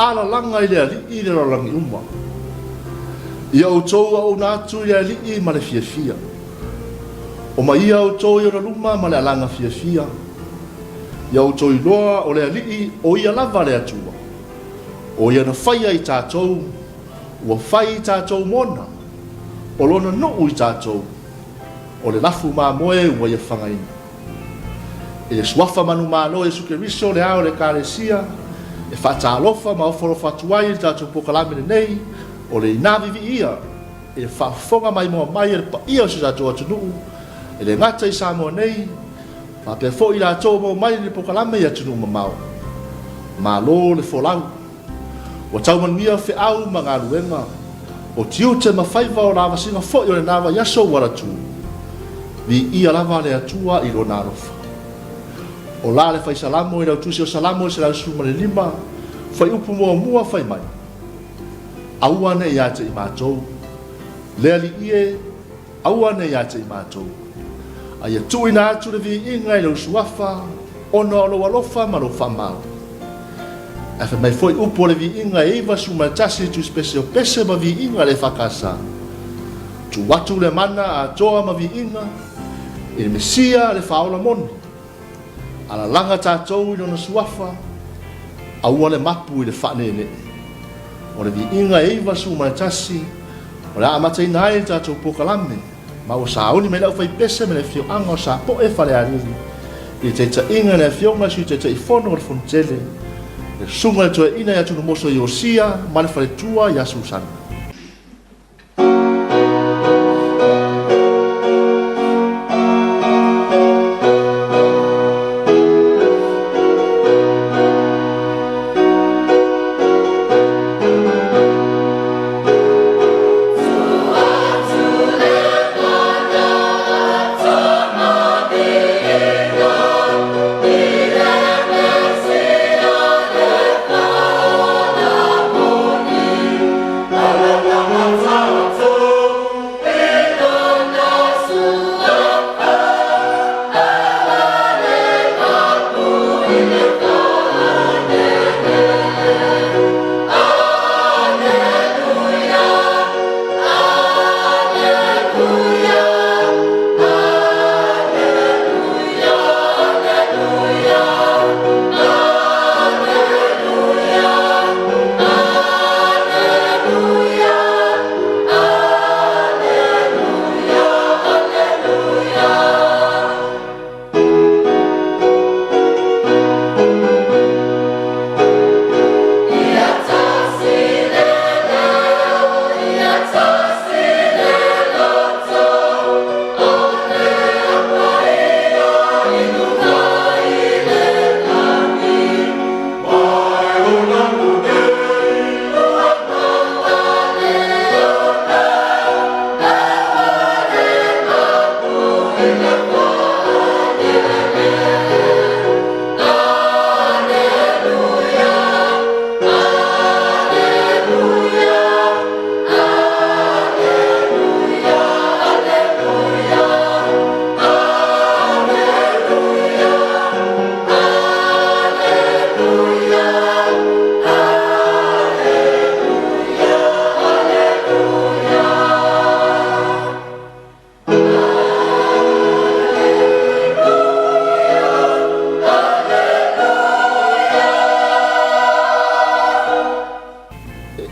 ala langa i le ali i le rolangi uma. Ia o tau au nātu i le ali i ma le fia fia. O ma ia o tau i o luma ma le alanga fia fia. Ia o tau i loa o le ali i o ia lava le atua. O ia na whaia i tātou, ua whai i tātou mona, o lona nuu i tātou, o le lafu mā moe ua ia whangaina. E le suafa manu mālo e suke riso le ao le kāresia, e whātālofa ma oforofa tuai i tātou pokalamene nei, o le ina Vivi'i Ia, e le whaafonga mai moa mai e le pa ia o si tātou atunuu, e le ngata i Samoa nei, whapea fo i tātou moa mai le pokalame i atunuu mamao. Mālo le folau, o tau manuia fe au ma ngā luenga, o tiu te mawhaiva o lava singa fo i o le nawa yaso waratu, Vivi'i Ia lava le atua i lo narofa. O la le fai salamo i lau tusi o salamo i se lau suma le lima, fai upu mua fai mai. Auane i ate i mātou, lea li ie, auane i ate i mātou. A ia tui na atu le Vivi'i Ia i lau suafa, ona o lo alofa ma lo whamau. E fa mai foi upo le Vivi'i Ia e iwa suma tasi tu spesio pese ma Vivi'i Ia le whakasa. Tu watu le mana a toa ma Vivi'i Ia, i le mesia le whaola moni. Ala langa tātou i lona suafa, aua le mapu i le whanene. O le Vivi'i Ia e iwa suma tasi, o le amatai nai tātou pokalame, ma o saoni me lau fai pese me le fio anga o sa po e whale ariri. I te ta inga le fionga si te ta i fono o le fontele, le sunga le toa ina i atu no moso i Osia, ma le whale tua i Asusana.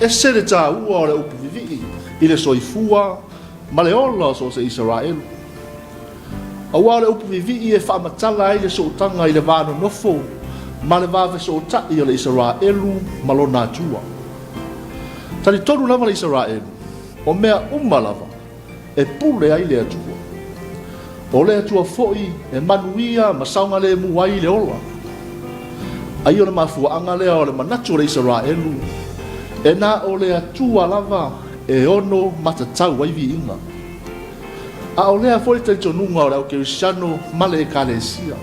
E se le tā ua o le upu Vivi'i i le soifua ma le ola so se Israelu. A ua o le upu Vivi'i e whaamatala ai le soutanga i le vāno nofo ma le vāwe soutai o le Israelu ma lo nātua. Tani tonu lava le Israelu, o mea lava e pule ai le atua. O le atua foi e manuia ma saunga le muai le ola. Ai o le mafuanga lea o le manatu o le Israelu, e na o le atua lava e ono matatau ai Vivi'i Ia. A o lea foi te tonunga o le au kerisiano ma le ekalesia.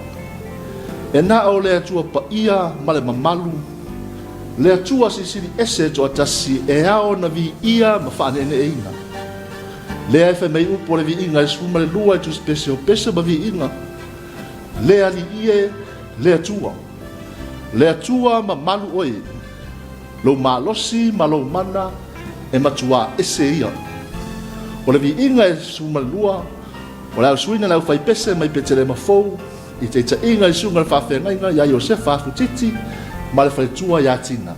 E na o le atua pa ia ma le mamalu, le atua sisiri ese to atasi e ao na Vivi'i Ia ma whanene e ina. Lea e whai mei upo le Vivi'i Ia e suma le lua e tu spesio pesa ma Vivi'i Ia. Lea li ie le atua. Le atua ma malu oe. lo malosi ma lo mana e matua ese ia. O le viinga e sumalua, o le au suina lau fai pese mai petere mafou, i te ita inga i sunga le whawhengainga ia Iosef Afutiti, ma le whaitua ia tina.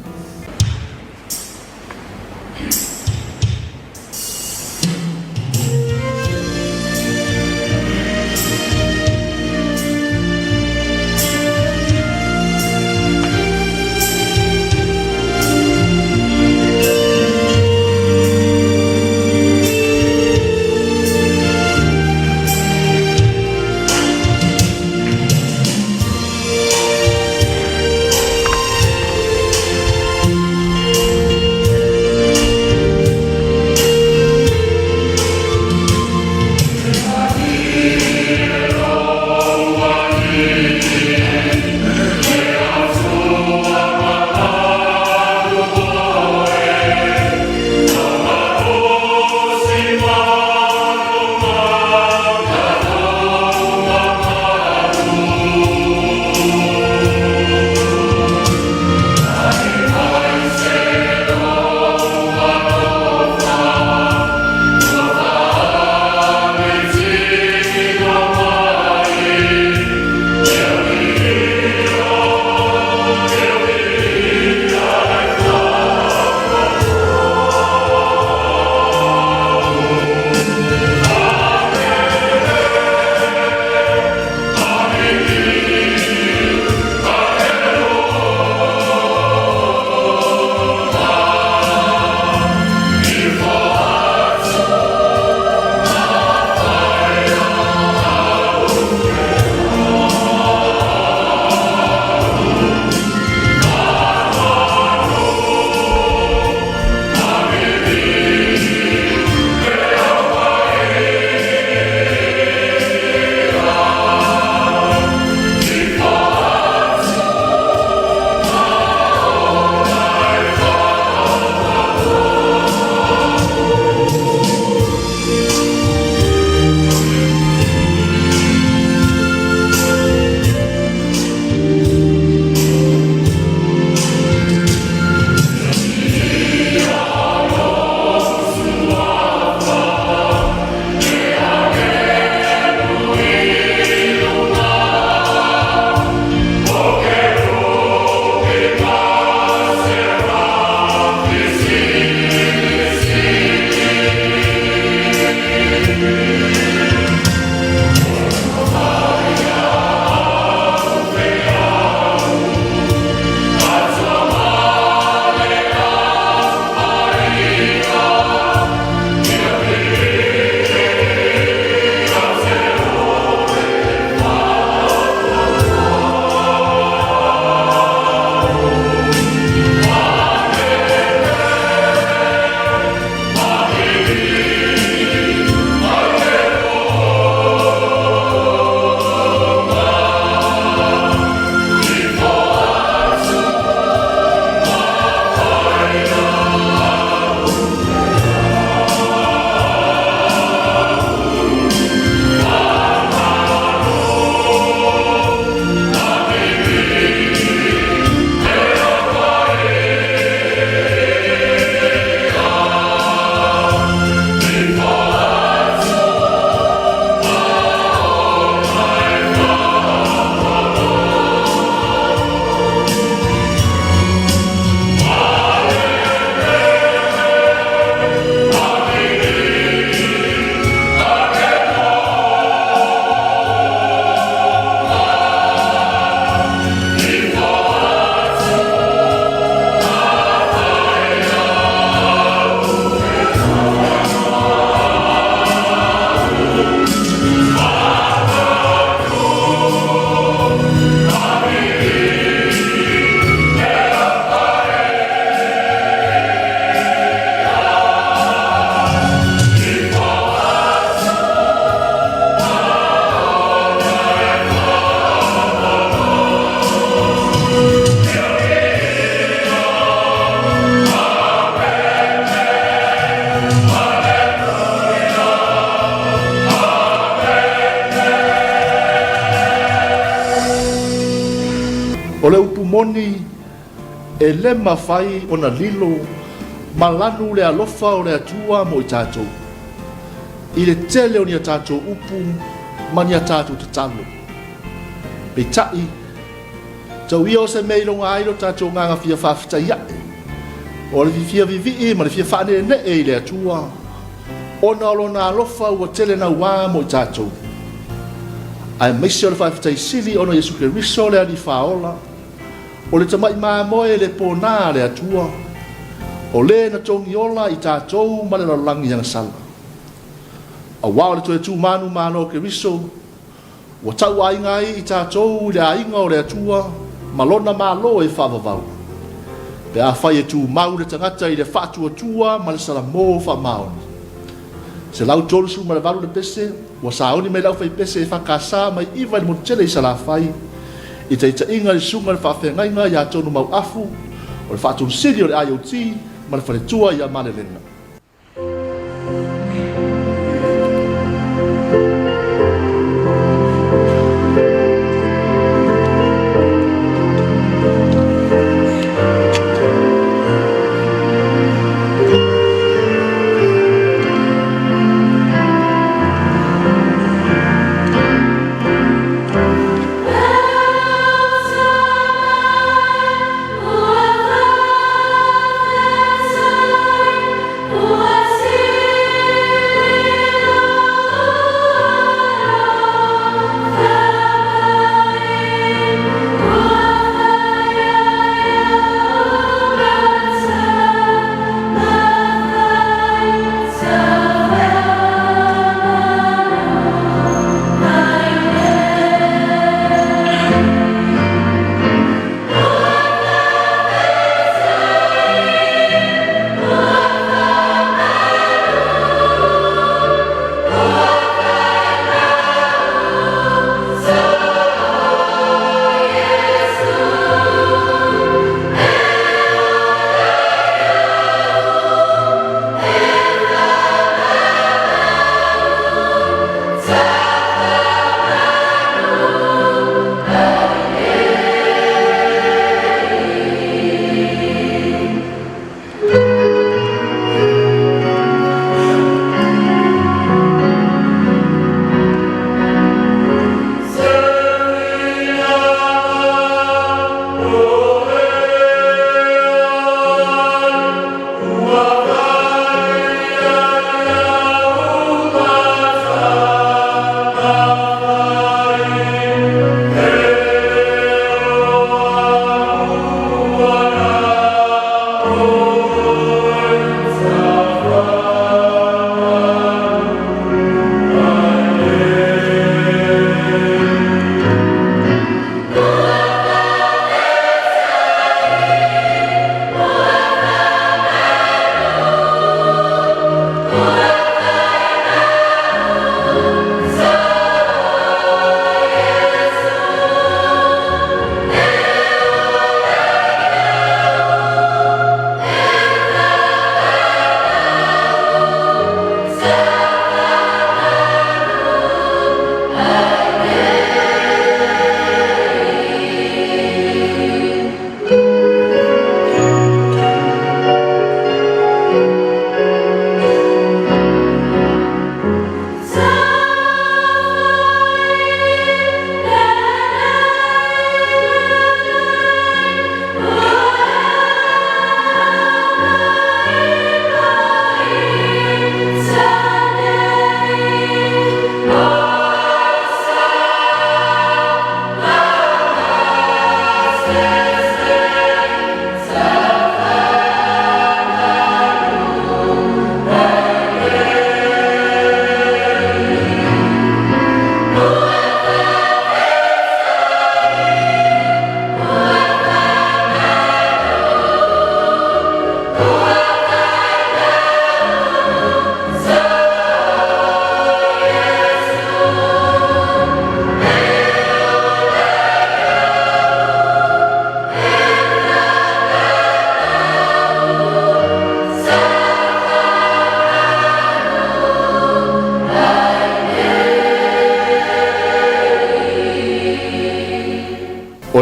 O le upu moni e le mawhai o na lilo malanu le alofa o le atua mo i tātou. I le tele o ni a tātou upu ma ni a tātou te talo. Pe tai, tau ia o se meilonga ailo tātou nganga fia whawhita ia. O le fia Vivi'i ma le fia whane ne e i le atua. O na alo na alofa ua tele na wā mo i tātou. Ai meisi o le whawhita i sili o na Yesu ke riso le ani whaola. O le tamai maa moe le pōnā le atua. O le na tongi ola i tātou ma le lalangi anga sala. A wao le toe tū manu mano ke riso. Wa tau ai ngai i tātou le ainga o le atua. Malona malo e whawawau. Pe a whai e tū mau le tangata i le whātua tua ma le sala mō whamaoni. Se lau tōrusu ma le valu le pese. Wa saoni me lau whai pese e whakasa mai iwa le motele i sala whai. I te ita inga le sunga le whawhenga inga i a tonu mau afu. O le whātua siri o le IoT ma le wharetua i a male lenga.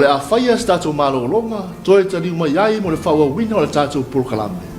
O le a whaia sta tō malolonga, toi ta liu mai ai mo le whaua wina o le tātou pulkalame.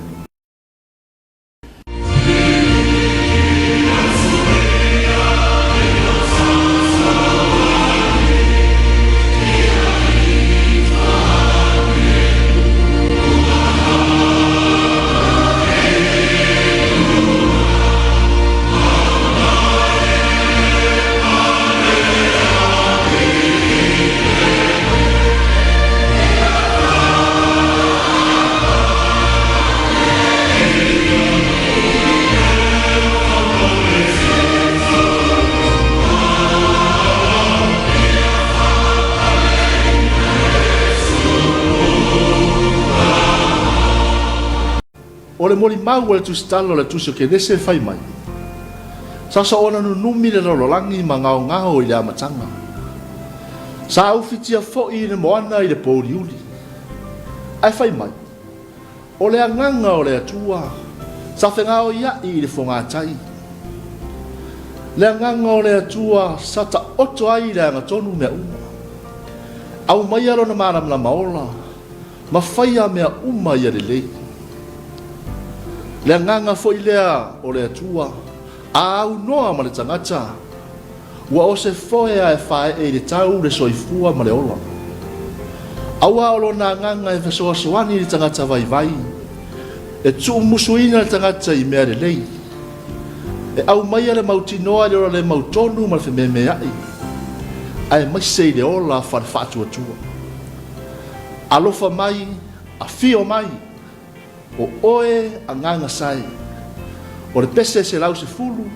O le moli mau o le tusitalo le tusi o ke nese fai mai. Sa ona nunumi le rololangi ma ngao ngao i le amatanga. Sa au fitia fo i le moana i le pōri uli. Ai fai mai. O le anganga o le atua. Sa whengao ia i le whongatai. Le anganga o le atua sa ta oto ai le angatonu mea uma. Au mai alo na maramla maola. Ma whaia mea uma i le lei. Le nganga fo ilea o le atua a au noa ma le tangata ua o se foe a e whae e le tau le soifua ma le ola au a olo na nganga e fesoa soani le tangata vai vai e tu musuina le tangata i mea le lei e au maia le mautinoa le ora le mautonu ma le whememe ai ai mai sei le ola a whare whaatua tua alofa mai a fio mai o oe a nganga sai. O le pese se lau se fulu,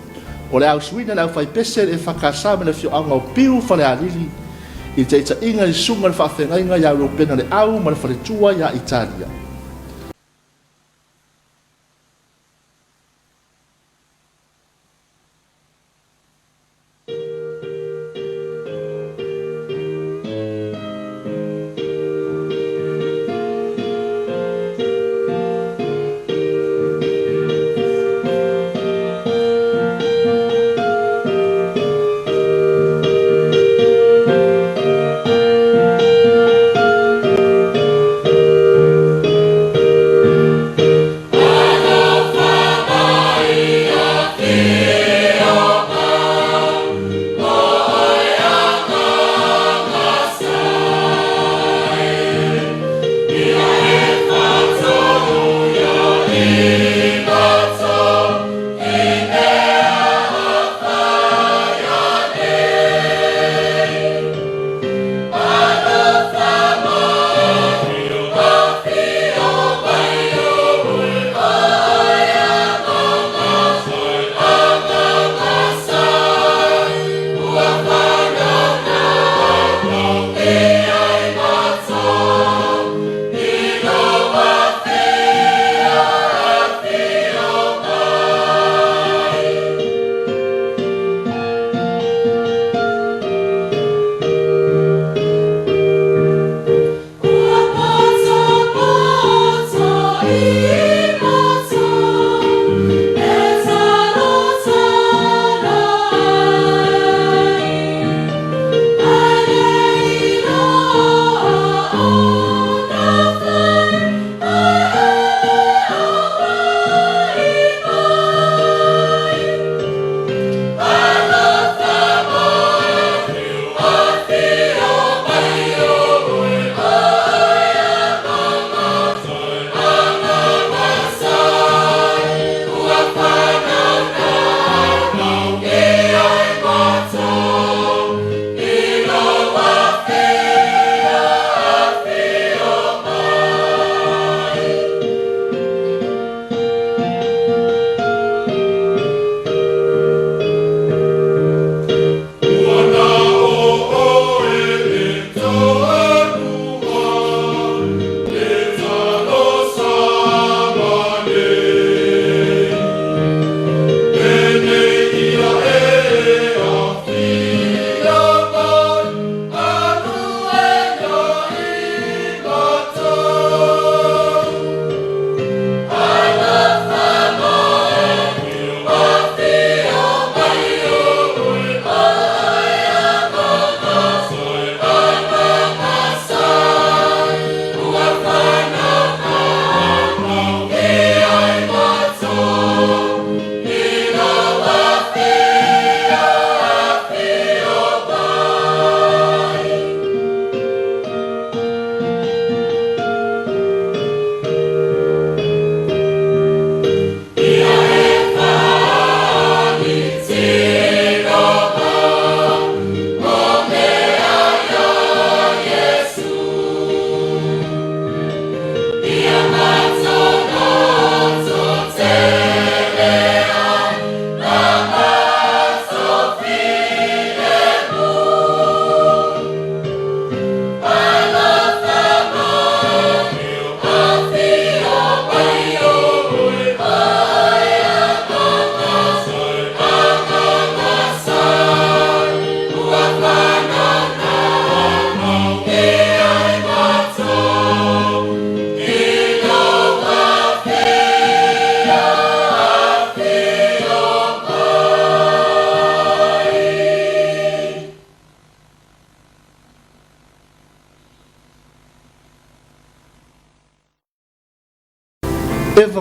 o le au suina le au fai pese e whakasa me le fio anga o piu whale alili, i te ita inga i sunga le whawhengainga i au pena le au ma le whale tua ia Italia.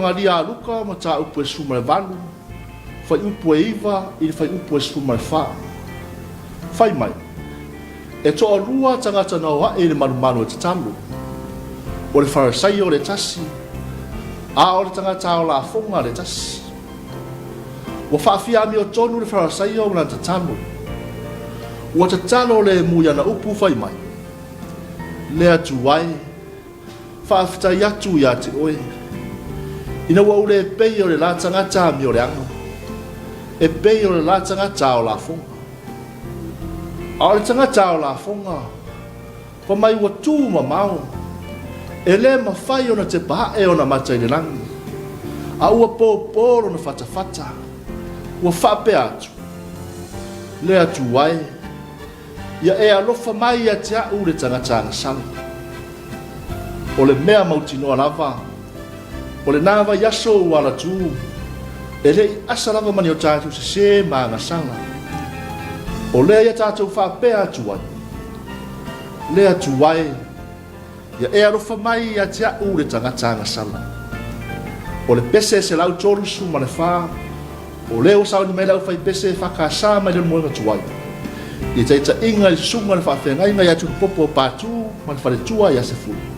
fangalia aluka ma ta upu e suma le valu. Fai upu e iwa i fai upu e suma le wha. Fai mai. E toa lua tangata na oa e le malu e te talu. O le Farisai o le tasi. A o le tangata o la fonga le tasi. Wa whaafia mi o tonu le Farisai o la te talu. Wa te talo le muia na upu fai mai. Le atu wai. Whaafitai atu ia te oe. Ina wa ule e pei o le la tangata mi o le anga. E pei o le la tangata o la fonga. A o le tangata o la fonga. Pa mai wa tū ma mau. E le ma whai o na te paha e o na matai le langi. A ua pōpōro na whatawhata. Ua whape atu. Le atu wai. Ia e alofa mai a te au le tangata ngasala. O le mea mautinoa lava. O le nawa yaso wala tū. E le i asa lava mani o tātou se maa ngasala. O lea ia tātou whape atu wai. Le atu wai. Ia e arofa mai a te au le tangata ngasala. O le pese se lau tolu su ma le wha. O leo sao ni mei lau fai pese whakasa mai le moenga tuai. Ia teita inga i sunga le whawhenga inga i atu popo pātū ma le whare tua i ase fulu.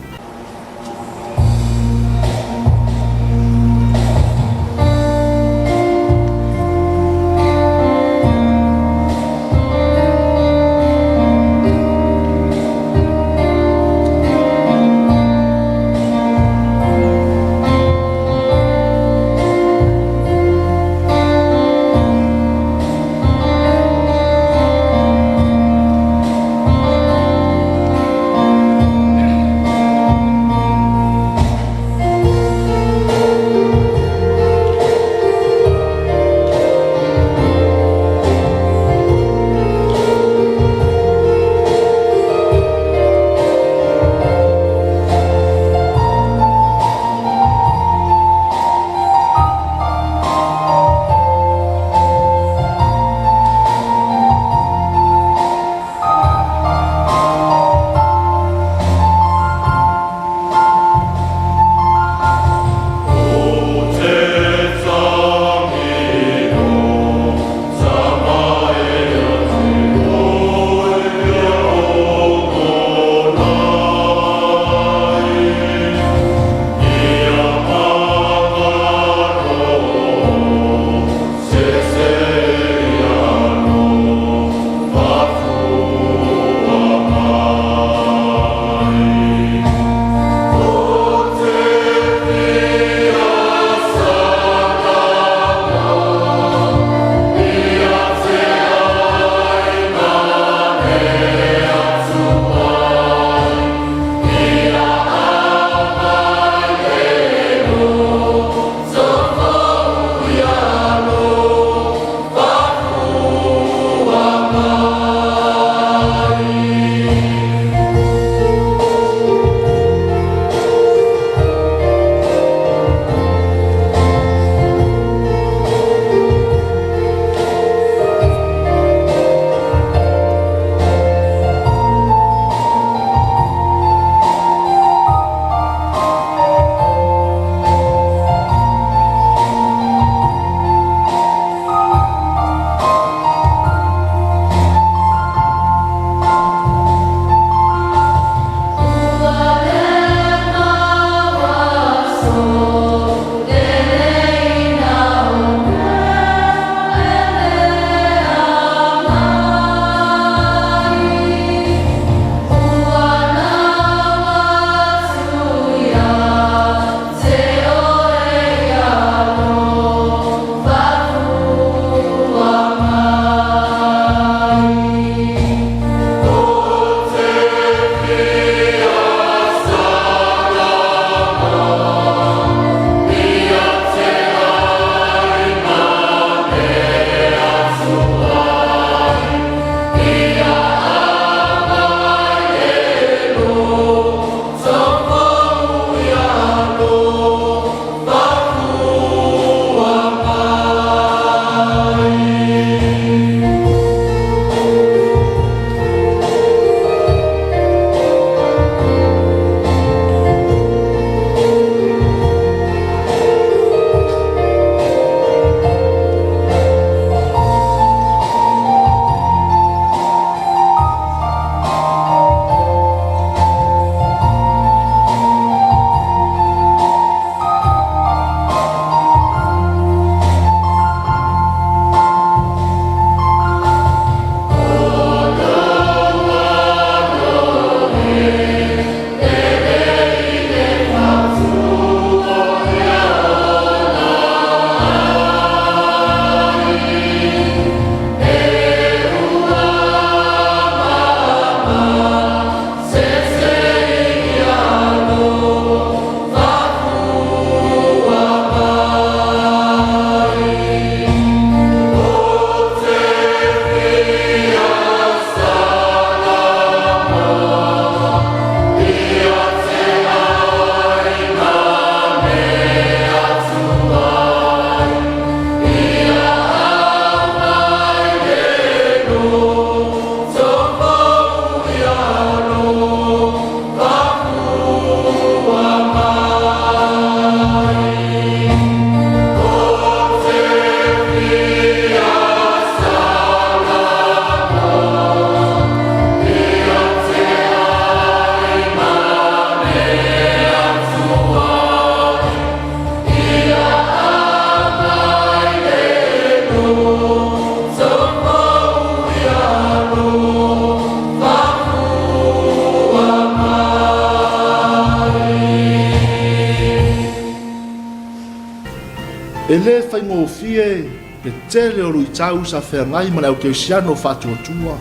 le fai ngofie le tele o lui tau sa whengai mana au keusiano whatuatua.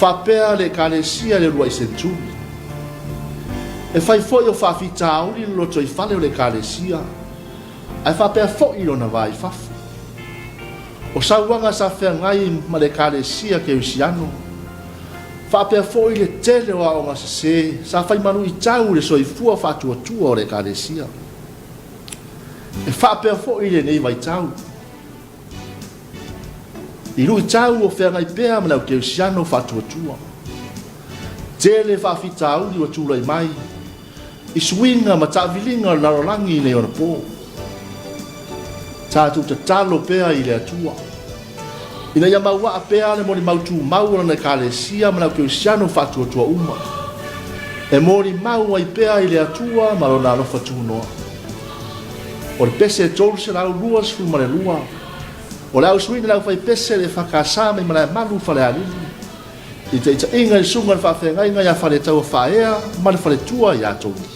Whapea le kalesia le rua i senturi. E fai foi o whawhita auri lo toi whale o le kalesia. Ai whapea foi lo na vai whafu. O sauanga sa whengai ma le kalesia keusiano. Whapea foi le tele o aonga se sa whai manu i tau le soifua whatuatua o le kalesia. E whapea foi le nei vai tau. I rui tau o whengai pēa mana o keusiano whatuatua. Tele whawhita auri o tūlai mai. I suinga ma tāwilinga larolangi nei ona pō. Tātou ta talo pēa i le atua. Ina ia maua a pēa le mori mautu maura na kalesia mana o keusiano whatuatua uma. E mori maua i pēa i le atua ma rona alofa tūnoa. O le pese e tolu se lau luas fu mare lua. O le au suina lau fai pese le whakasame i mana e malu whale alili. I te ita inga i sunga le whawhenga inga ia whale tau whaea ma le whale tua i atoni.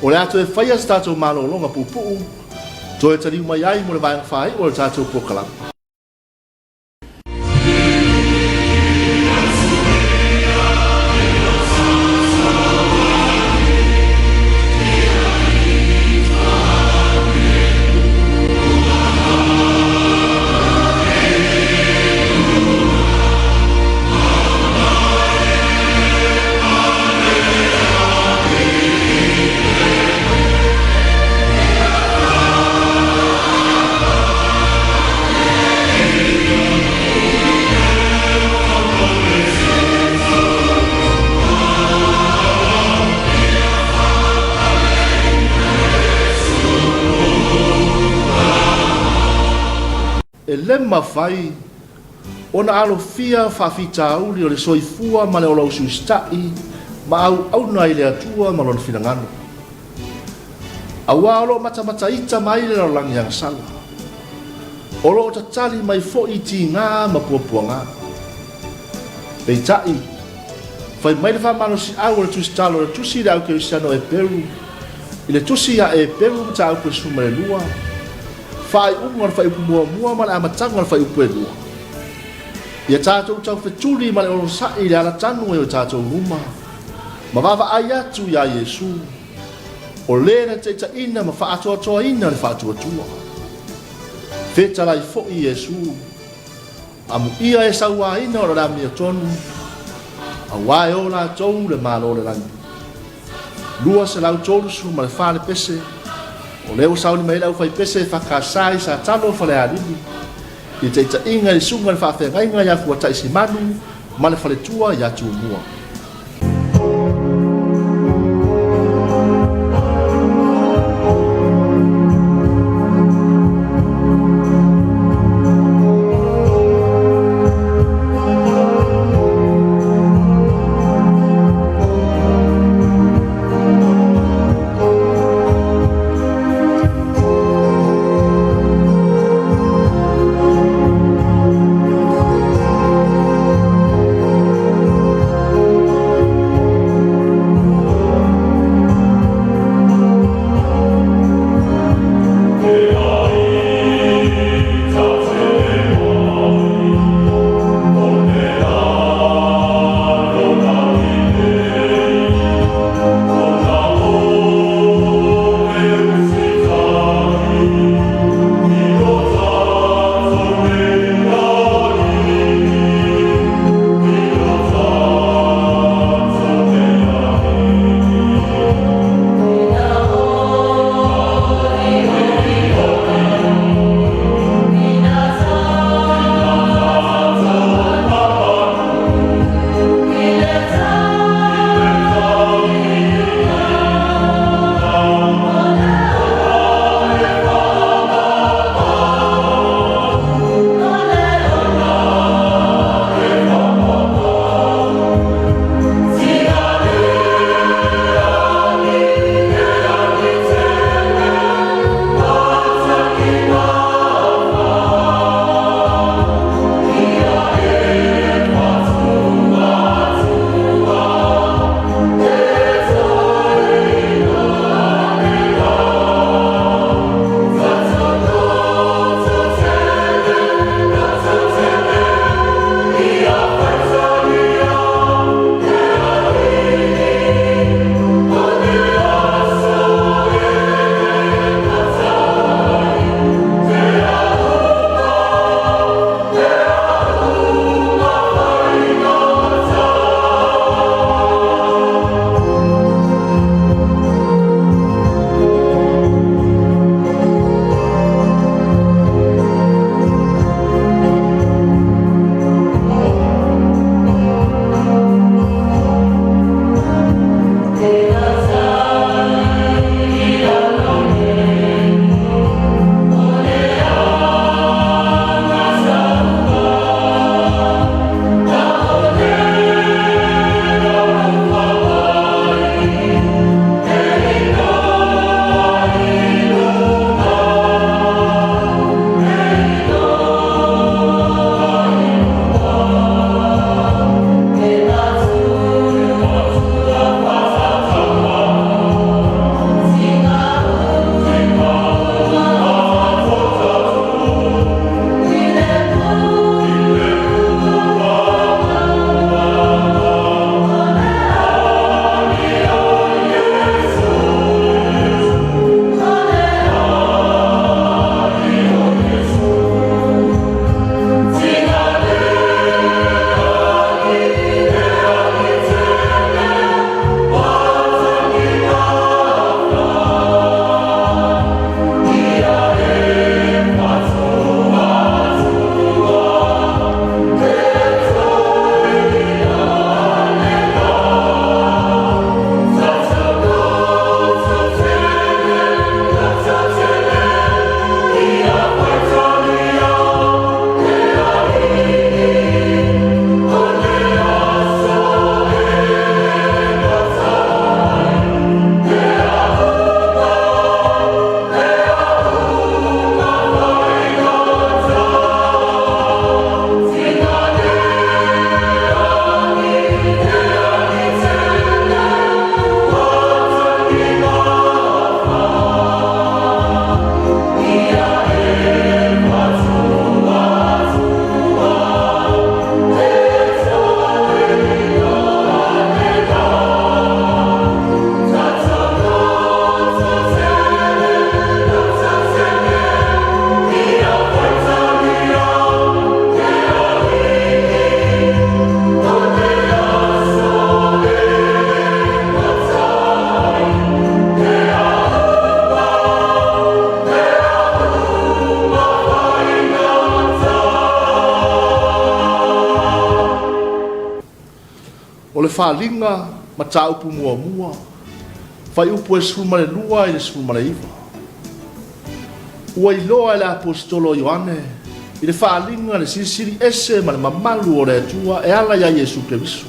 O le ato e whaia sa tātou malolonga pupu, to e tariu mai ai mo le vai whai o le tātou pokalanga. e lema fai ona alo fia whawhita uli o le soifua ma le olau suistai ma au na ile atua ma lona finangano. Awa olo mata ita mai le langi yang sala. Olo o tatali mai fo iti ngā ma puapua ngā. Peitai, fai mai le whamano si au le tusi talo le tusi le au ke usano e peru. I le tusi ya e peru ta au pe suma le lua. Fai unga fai upu mua ma le amatanga fai upu e lua. Ia tātou tau wheturi ma le olo sai le ala tanu e o tātou ruma. Ma wawa ai atu ya Yesu. O lena te ta ina ma whaatua toa ina le whaatua tua. Wheta lai fo i Yesu. Amu ia e saua ina o la mia tonu. A wae o la tou le malo le rangi. Lua se lau tolusu ma le whale pese. O leo sauni mai lau fai pese whakasai sa talo whale arini. I te ta inga i sunga le whawhenga inga ya fua taisi manu ma le whale tua ya tu mua. o le whalinga ma tā upu mua mua, whai upu e sumare lua i le sumare iwa. Ua i loa e le apostolo Ioane, i le whalinga le sirisiri ese ma le mamalu o le atua e ala ia Iesu Keriso.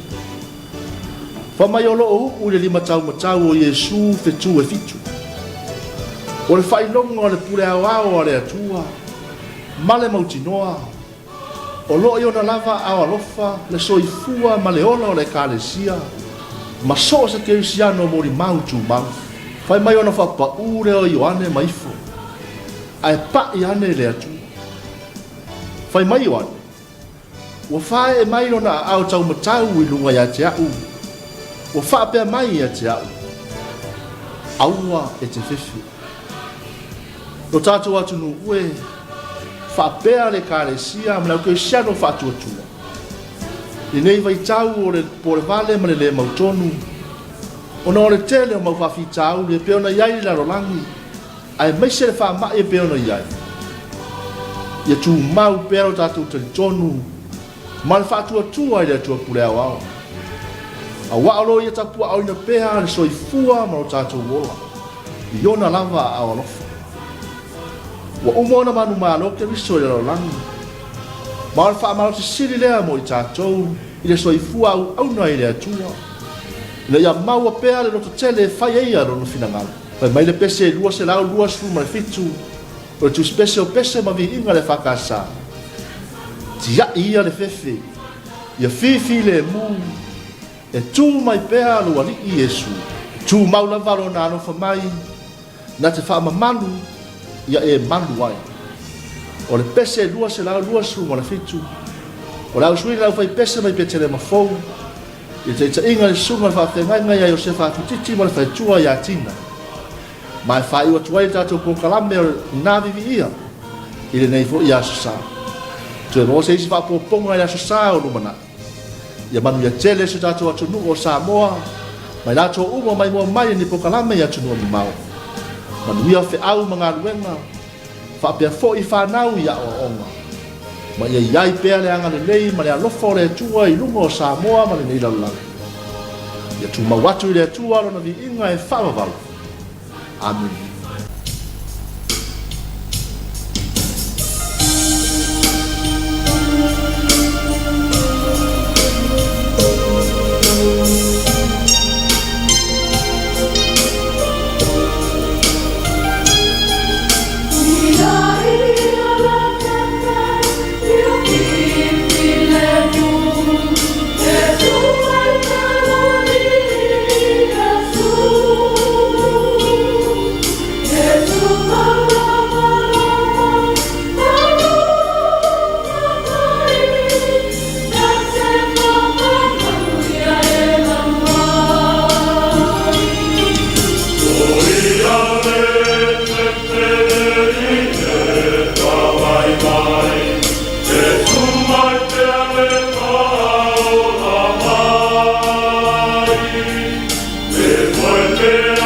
Whamai o loo upu i le 5 matau o Iesu fetu e fitu. O le whailonga o le pule au au o le atua, ma le mautinoa, o loo i ona lava au alofa, le soifua ma le ola o le kalesia, ma so se kerisiano mori mautu mau. Whai mai ona whapa ure o Ioane maifo, ai pa i ane le atu. Whai mai Ioane, ua whae e mai ona au tau matau i lunga ia te au, ua wha pia mai ia te au, aua e te whiwhi. No tātou atu nu ue, whaapea le kāresia, ma lau kei siano whaatuatua. I nei vai tau o le pore vale ma le mautonu, o na o le tele o mau whawhi tau, le peona iai la rolangi, ai maise le whaamai e peona iai. Ia tū mau pēro tātou tali tonu, ma le whaatuatua i le atua pule au au. A waalo ia tapua au ina pēha le soifua ma o tātou wola, i ona lava au alofa. Wa umona manu malo ke riso le rolangi. Ma le whaamalo te siri lea mo i tātou, i le soifua au na i le atua. Ina ia maua pēa le roto tele whai eia rono finangalo. Pai mai le pese lua se lau lua sfu ma le fitu, o le tu spese o pese ma vi inga le whakasa. Tia ia le fefe, ia fifi le mu, e tū mai pēa lua li i Yesu. Tū maula varo na anofa mai, na te whaamamalu, ia e malu ai. O le pese lua se lau lua sfu ma le fitu, o lau sui lau fai pese mai pe tele mafou, ia te ita inga le sunga le whawhengai ngai ai o se whaatutiti ma le whaitua ia tina. Mai whai ua tuai tātou kōkalame o nā Vivi'i Ia, i le nei fo i aso sā. Tue mo se isi whapoponga i aso sā o lumana. Ia manu ia tele se tātou atunu o Samoa, mai tātou uma mai mua mai ni kōkalame i atunu o mimau. Manu ia whi au mga ruenga, whapea fo i whanau i a o onga. Ma ia iai pēa le anga le nei, ma le alofa o le atua i lunga o Samoa ma le nei laulangi. Ia tu mawatu i le atua lona vi inga e whamavalu. Amen. Vuelve